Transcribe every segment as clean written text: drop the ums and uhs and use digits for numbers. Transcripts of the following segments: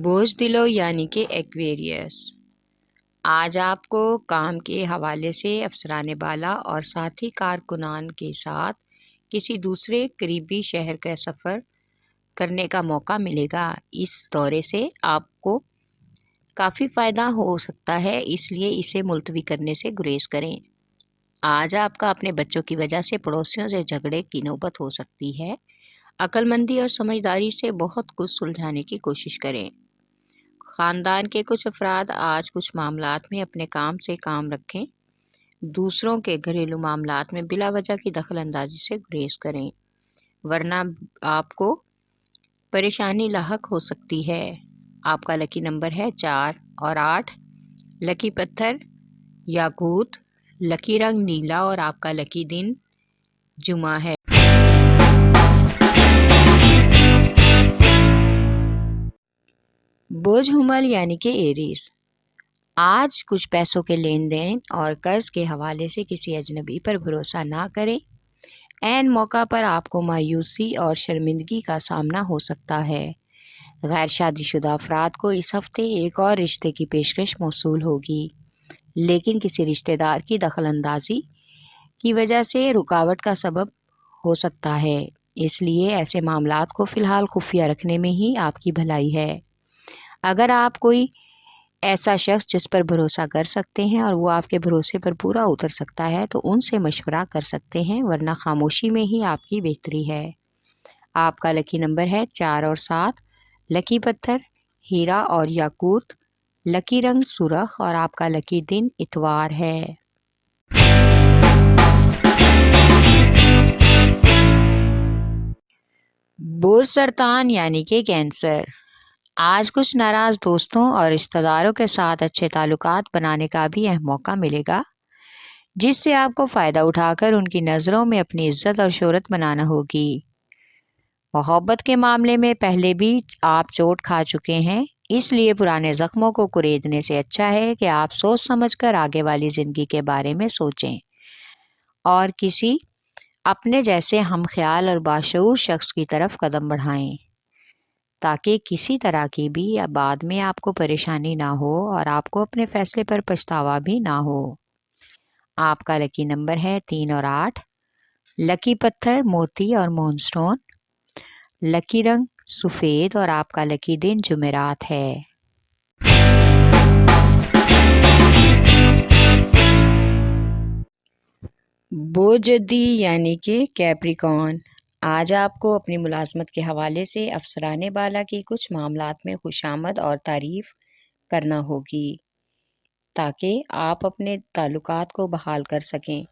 بوزدلو یعنی کہ ایکویریس۔ آج آپ کو کام کے حوالے سے افسران بالا اور ساتھی کارکنان کے ساتھ کسی دوسرے قریبی شہر کا سفر کرنے کا موقع ملے گا۔ اس دورے سے آپ کو کافی فائدہ ہو سکتا ہے، اس لیے اسے ملتوی کرنے سے گریز کریں۔ آج آپ کا اپنے بچوں کی وجہ سے پڑوسیوں سے جھگڑے کی نوبت ہو سکتی ہے۔ عقل مندی اور سمجھداری سے بہت کچھ سلجھانے کی کوشش کریں۔ خاندان کے کچھ افراد آج کچھ معاملات میں اپنے کام سے کام رکھیں۔ دوسروں کے گھریلو معاملات میں بلا وجہ کی دخل اندازی سے گریز کریں، ورنہ آپ کو پریشانی لاحق ہو سکتی ہے۔ آپ کا لکی نمبر ہے 4 اور 8۔ لکی پتھر یاقوت، لکی رنگ نیلا اور آپ کا لکی دن جمعہ ہے۔ برج حمل یعنی کہ ایریز۔ آج کچھ پیسوں کے لین دین اور قرض کے حوالے سے کسی اجنبی پر بھروسہ نہ کریں۔ عین موقع پر آپ کو مایوسی اور شرمندگی کا سامنا ہو سکتا ہے۔ غیر شادی شدہ افراد کو اس ہفتے ایک اور رشتے کی پیشکش موصول ہوگی، لیکن کسی رشتہ دار کی دخل اندازی کی وجہ سے رکاوٹ کا سبب ہو سکتا ہے، اس لیے ایسے معاملات کو فی الحال خفیہ رکھنے میں ہی آپ کی بھلائی ہے۔ اگر آپ کوئی ایسا شخص جس پر بھروسہ کر سکتے ہیں اور وہ آپ کے بھروسے پر پورا اتر سکتا ہے تو ان سے مشورہ کر سکتے ہیں، ورنہ خاموشی میں ہی آپ کی بہتری ہے۔ آپ کا لکی نمبر ہے 4 اور 7۔ لکی پتھر ہیرا اور یاقوت، لکی رنگ سرخ اور آپ کا لکی دن اتوار ہے۔ برج سرطان یعنی کہ کینسر۔ آج کچھ ناراض دوستوں اور رشتہ داروں کے ساتھ اچھے تعلقات بنانے کا بھی اہم موقع ملے گا، جس سے آپ کو فائدہ اٹھا کر ان کی نظروں میں اپنی عزت اور شہرت بنانا ہوگی۔ محبت کے معاملے میں پہلے بھی آپ چوٹ کھا چکے ہیں، اس لیے پرانے زخموں کو کریدنے سے اچھا ہے کہ آپ سوچ سمجھ کر آگے والی زندگی کے بارے میں سوچیں اور کسی اپنے جیسے ہم خیال اور باشعور شخص کی طرف قدم بڑھائیں، تاکہ کسی طرح کی بھی بعد میں آپ کو پریشانی نہ ہو اور آپ کو اپنے فیصلے پر پچھتاوا بھی نہ ہو۔ آپ کا لکی نمبر ہے 3 اور 8۔ لکی پتھر موتی اور مون سٹون، لکی رنگ سفید اور آپ کا لکی دن جمعرات ہے۔ برج جدی یعنی کہ کیپریکارن۔ آج آپ کو اپنی ملازمت کے حوالے سے افسران بالا کی کچھ معاملات میں خوشامد اور تعریف کرنا ہوگی، تاکہ آپ اپنے تعلقات کو بحال کر سکیں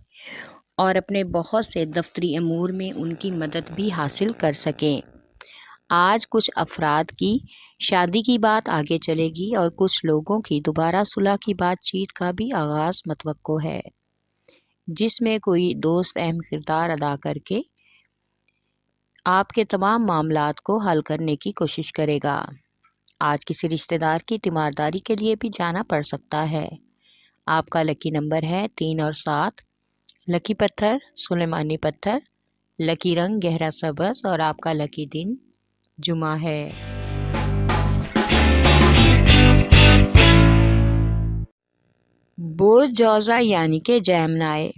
اور اپنے بہت سے دفتری امور میں ان کی مدد بھی حاصل کر سکیں۔ آج کچھ افراد کی شادی کی بات آگے چلے گی اور کچھ لوگوں کی دوبارہ صلح کی بات چیت کا بھی آغاز متوقع ہے، جس میں کوئی دوست اہم کردار ادا کر کے آپ کے تمام معاملات کو حل کرنے کی کوشش کرے گا۔ آج کسی رشتہ دار کی تیمارداری کے لیے بھی جانا پڑ سکتا ہے۔ آپ کا لکی نمبر ہے 3 اور 7۔ لکی پتھر سلیمانی پتھر، لکی رنگ گہرا سبز اور آپ کا لکی دن جمعہ ہے۔ برج جوزا یعنی کہ جیمنائی۔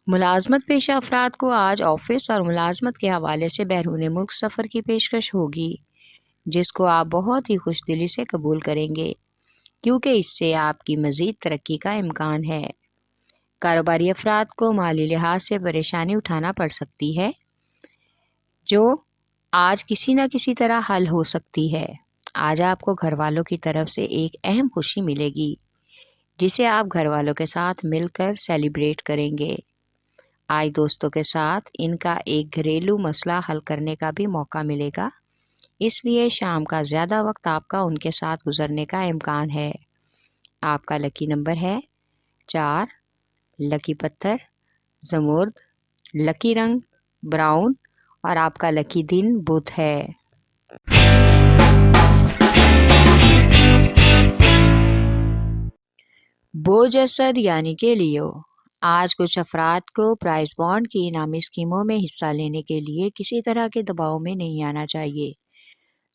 ملازمت پیشہ افراد کو آج آفس اور ملازمت کے حوالے سے بیرون ملک سفر کی پیشکش ہوگی، جس کو آپ بہت ہی خوش دلی سے قبول کریں گے، کیونکہ اس سے آپ کی مزید ترقی کا امکان ہے۔ کاروباری افراد کو مالی لحاظ سے پریشانی اٹھانا پڑ سکتی ہے، جو آج کسی نہ کسی طرح حل ہو سکتی ہے۔ آج آپ کو گھر والوں کی طرف سے ایک اہم خوشی ملے گی، جسے آپ گھر والوں کے ساتھ مل کر سیلیبریٹ کریں گے۔ آج دوستوں کے ساتھ ان کا ایک گھریلو مسئلہ حل کرنے کا بھی موقع ملے گا، اس لیے شام کا زیادہ وقت آپ کا ان کے ساتھ گزرنے کا امکان ہے۔ آپ کا لکی نمبر ہے 4۔ لکی پتھر زمرد، لکی رنگ براؤن اور آپ کا لکی دن بدھ ہے۔ برج اسد یعنی کہ لیو۔ آج کچھ افراد کو پرائز بانڈ کی انعامی اسکیموں میں حصہ لینے کے لیے کسی طرح کے دباؤ میں نہیں آنا چاہیے۔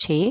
6।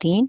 3।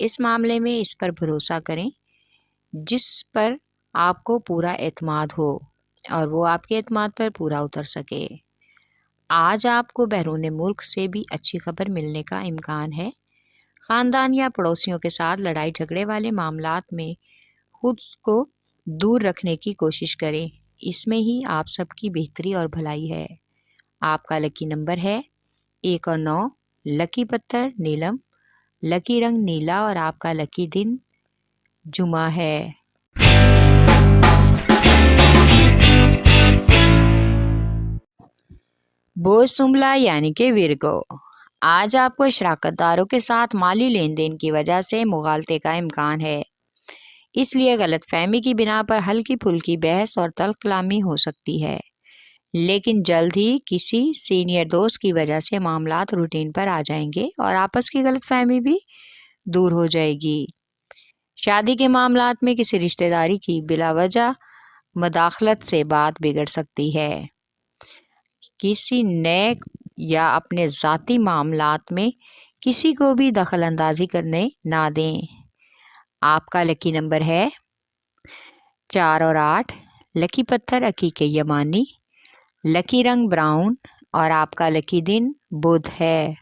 اس معاملے میں اس پر بھروسہ کریں جس پر آپ کو پورا اعتماد ہو اور وہ آپ کے اعتماد پر پورا اتر سکے۔ آج آپ کو بیرون ملک سے بھی اچھی خبر ملنے کا امکان ہے۔ خاندان یا پڑوسیوں کے ساتھ لڑائی جھگڑے والے معاملات میں خود کو دور رکھنے کی کوشش کریں، اس میں ہی آپ سب کی بہتری اور بھلائی ہے۔ آپ کا لکی نمبر ہے 1 اور 9، لکی پتھر نیلم، لکی رنگ نیلا اور آپ کا لکی دن جمعہ ہے۔ بوجھ سنبھلا یعنی کہ ورگو، آج آپ کو شراکت داروں کے ساتھ مالی لین دین کی وجہ سے مغالطے کا امکان ہے، اس لیے غلط فہمی کی بنا پر ہلکی پھلکی بحث اور تلخ کلامی ہو سکتی ہے، لیکن جلد ہی کسی سینئر دوست کی وجہ سے معاملات روٹین پر آ جائیں گے اور آپس کی غلط فہمی بھی دور ہو جائے گی۔ شادی کے معاملات میں کسی رشتہ داری کی بلا وجہ مداخلت سے بات بگڑ سکتی ہے۔ کسی نئے یا اپنے ذاتی معاملات میں کسی کو بھی دخل اندازی کرنے نہ دیں۔ آپ کا لکی نمبر ہے 4 اور 8، لکی پتھر عقیق یمانی، لکی رنگ براؤن اور آپ کا لکی دن بدھ ہے۔